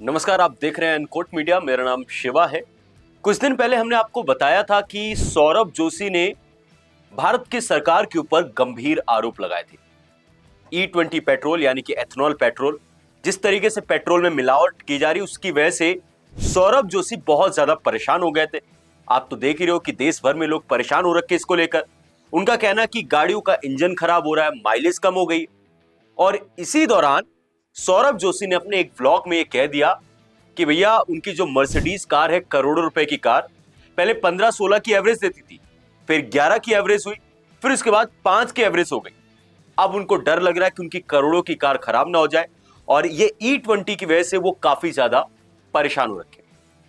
नमस्कार, आप देख रहे हैं अनकोट मीडिया। मेरा नाम शिवा है। कुछ दिन पहले हमने आपको बताया था कि सौरभ जोशी ने भारत की सरकार के ऊपर गंभीर आरोप लगाए थे। E20 पेट्रोल यानी कि एथेनॉल पेट्रोल, जिस तरीके से पेट्रोल में मिलावट की जा रही, उसकी वजह से सौरभ जोशी बहुत ज्यादा परेशान हो गए थे। आप तो देख ही रहे हो कि देश भर में लोग परेशान हो रखे इसको लेकर। उनका कहना है कि गाड़ियों का इंजन खराब हो रहा है, माइलेज कम हो गई। और इसी दौरान सौरभ जोशी ने अपने एक व्लॉग में यह कह दिया कि भैया, उनकी जो मर्सिडीज कार है, करोड़ों रुपए की कार, पहले 15-16 की एवरेज देती थी, फिर 11 की एवरेज हुई, फिर उसके बाद 5 की एवरेज हो गई। अब उनको डर लग रहा है कि उनकी करोड़ों की कार खराब ना हो जाए, और ये E20 की वजह से वो काफी ज्यादा परेशान हो रखे।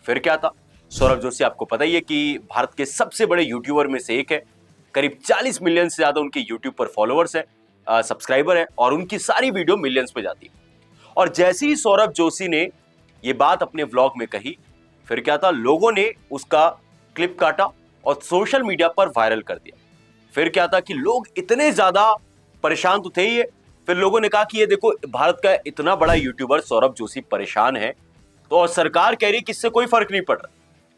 फिर क्या था, सौरभ जोशी आपको पता ही है कि भारत के सबसे बड़े यूट्यूबर में से एक है। करीब 40 मिलियन से ज्यादा उनके यूट्यूब पर फॉलोअर्स है, सब्सक्राइबर है, और उनकी सारी वीडियो मिलियंस पे जाती है। और जैसे ही सौरभ जोशी ने ये बात अपने व्लॉग में कही, फिर क्या था, लोगों ने उसका क्लिप काटा और सोशल मीडिया पर वायरल कर दिया। फिर क्या था कि लोग इतने ज्यादा परेशान तो थे ही है। फिर लोगों ने कहा कि ये देखो, भारत का इतना बड़ा यूट्यूबर सौरभ जोशी परेशान है, तो और सरकार कह रही कि इससे कोई फर्क नहीं पड़ रहा।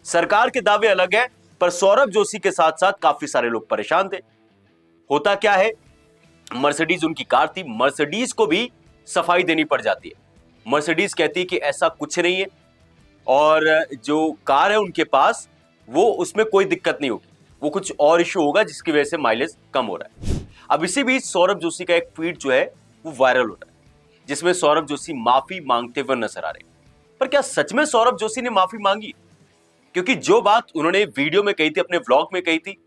सरकार के दावे अलग है, पर सौरभ जोशी के साथ साथ काफी सारे लोग परेशान थे। होता क्या है, मर्सिडीज उनकी कार थी, मर्सिडीज को भी सफाई देनी पड़ जाती है। मर्सिडीज कहती है कि ऐसा कुछ नहीं है, और जो कार है उनके पास, वो उसमें कोई दिक्कत नहीं होगी, वो कुछ और इश्यू होगा जिसकी वजह से माइलेज कम हो रहा है। अब इसी बीच सौरभ जोशी का एक ट्वीट जो है वो वायरल हो रहा है, जिसमें सौरभ जोशी माफी मांगते हुए नजर आ रहे हैं। पर क्या सच में सौरभ जोशी ने माफी मांगी? क्योंकि जो बात उन्होंने वीडियो में कही थी, अपने व्लॉग में कही थी,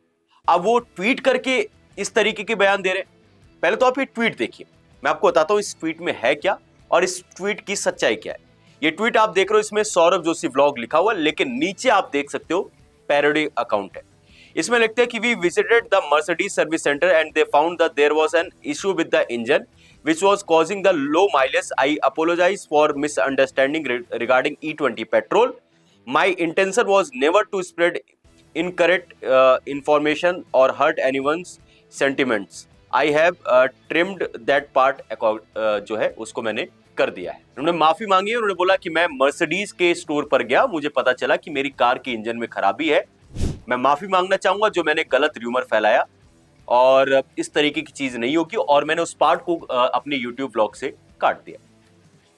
अब वो ट्वीट करके इस तरीके के बयान दे रहे हैं। पहले तो आप ये ट्वीट देखिए, मैं आपको बताता हूं इस ट्वीट में है क्या और इस ट्वीट की सच्चाई क्या है। ये ट्वीट आप देख रहे हो, इसमें सौरभ जोशी व्लॉग लिखा हुआ, लेकिन नीचे आप देख सकते हो पैरोडी अकाउंट है। इसमें लिखते हैं कि we visited the Mercedes service centre and they found that there was an issue with the engine which was causing the low mileage. I apologize for misunderstanding regarding E20 petrol. My intention was never to spread incorrect information or hurt anyone's sentiments. I have trimmed that part जो है उसको मैंने कर दिया है। उन्होंने माफी मांगी है। उन्होंने बोला कि मैं मर्सिडीज के स्टोर पर गया, मुझे पता चला कि मेरी कार के इंजन में खराबी है। मैं माफी मांगना चाहूंगा जो मैंने गलत र्यूमर फैलाया, और इस तरीके की चीज नहीं होगी, और मैंने उस पार्ट को अपने YouTube ब्लॉग से काट दिया।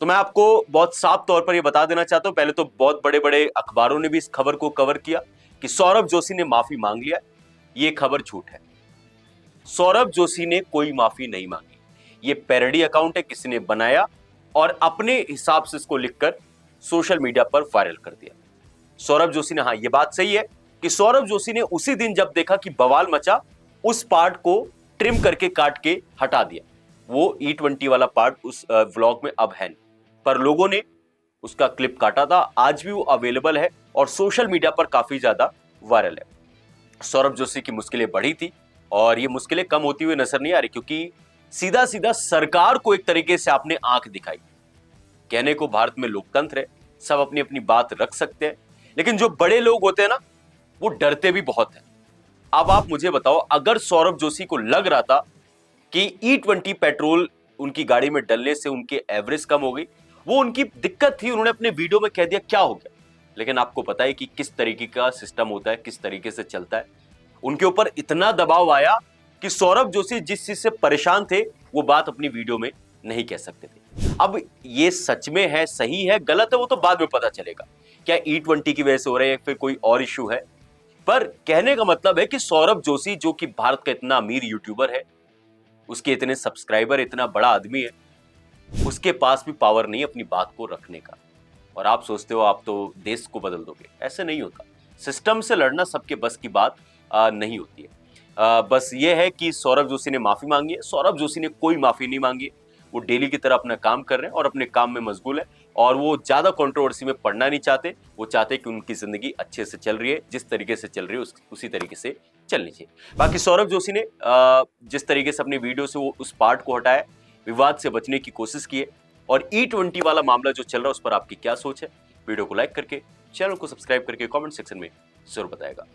तो मैं आपको बहुत साफ तौर पर यह बता देना चाहता हूं, पहले तो बहुत बड़े बड़े अखबारों ने भी इस खबर को कवर किया कि सौरभ जोशी ने माफी मांग लिया। ये खबर झूठ है। सौरभ जोशी ने कोई माफी नहीं मांगी। ये पैरोडी अकाउंट है, किसी ने बनाया और अपने हिसाब से इसको लिखकर सोशल मीडिया पर वायरल कर दिया। सौरभ जोशी ने, हाँ ये बात सही है कि सौरभ जोशी ने उसी दिन जब देखा कि बवाल मचा, उस पार्ट को ट्रिम करके काट के हटा दिया। वो E20 वाला पार्ट उस व्लॉग में अब है नहीं, पर लोगों ने उसका क्लिप काटा था। आज भी वो अवेलेबल है और सोशल मीडिया पर काफी ज्यादा वायरल है। सौरभ जोशी की मुश्किलें बढ़ी थी, और ये मुश्किलें कम होती हुई नजर नहीं आ रही, क्योंकि सीधा सीधा सरकार को एक तरीके से आपने आंख दिखाई। कहने को भारत में लोकतंत्र है, सब अपनी अपनी बात रख सकते हैं, लेकिन जो बड़े लोग होते हैं ना, वो डरते भी बहुत हैं। अब आप मुझे बताओ, अगर सौरभ जोशी को लग रहा था कि E20 पेट्रोल उनकी गाड़ी में डलने से उनकी एवरेज कम हो गई, वो उनकी दिक्कत थी, उन्होंने अपने वीडियो में कह दिया, क्या हो गया। लेकिन आपको पता है कि किस तरीके का सिस्टम होता है, किस तरीके से चलता है। उनके ऊपर इतना दबाव आया कि सौरभ जोशी जिस चीज से परेशान थे, वो बात अपनी वीडियो में नहीं कह सकते थे। अब ये सच में है, सही है, गलत है, वो तो बाद में पता चलेगा। क्या E20 की वजह से हो रहा है या फिर कोई और इश्यू है। पर कहने का मतलब है कि सौरभ जोशी, जो कि भारत का इतना अमीर यूट्यूबर है, उसके इतने सब्सक्राइबर, इतना बड़ा आदमी है, उसके पास भी पावर नहीं अपनी बात को रखने का। और आप सोचते हो आप तो देश को बदल दोगे, ऐसे नहीं होता। सिस्टम से लड़ना सबके बस की बात नहीं होती है। बस ये है कि सौरभ जोशी ने माफी मांगी है। सौरभ जोशी ने कोई माफी नहीं मांगी है। वो डेली की तरह अपना काम कर रहे हैं और अपने काम में मशगूल है, और वो ज्यादा कंट्रोवर्सी में पड़ना नहीं चाहते। वो चाहते कि उनकी जिंदगी अच्छे से चल रही है, जिस तरीके से चल रही है उसी तरीके से चलनी चाहिए। बाकी सौरभ जोशी ने जिस तरीके से अपनी वीडियो से वो उस पार्ट को हटाया, विवाद से बचने की कोशिश की है। और E20 वाला मामला जो चल रहा है, उस पर आपकी क्या सोच है? वीडियो को लाइक करके, चैनल को सब्सक्राइब करके कमेंट सेक्शन में जरूर बताएगा।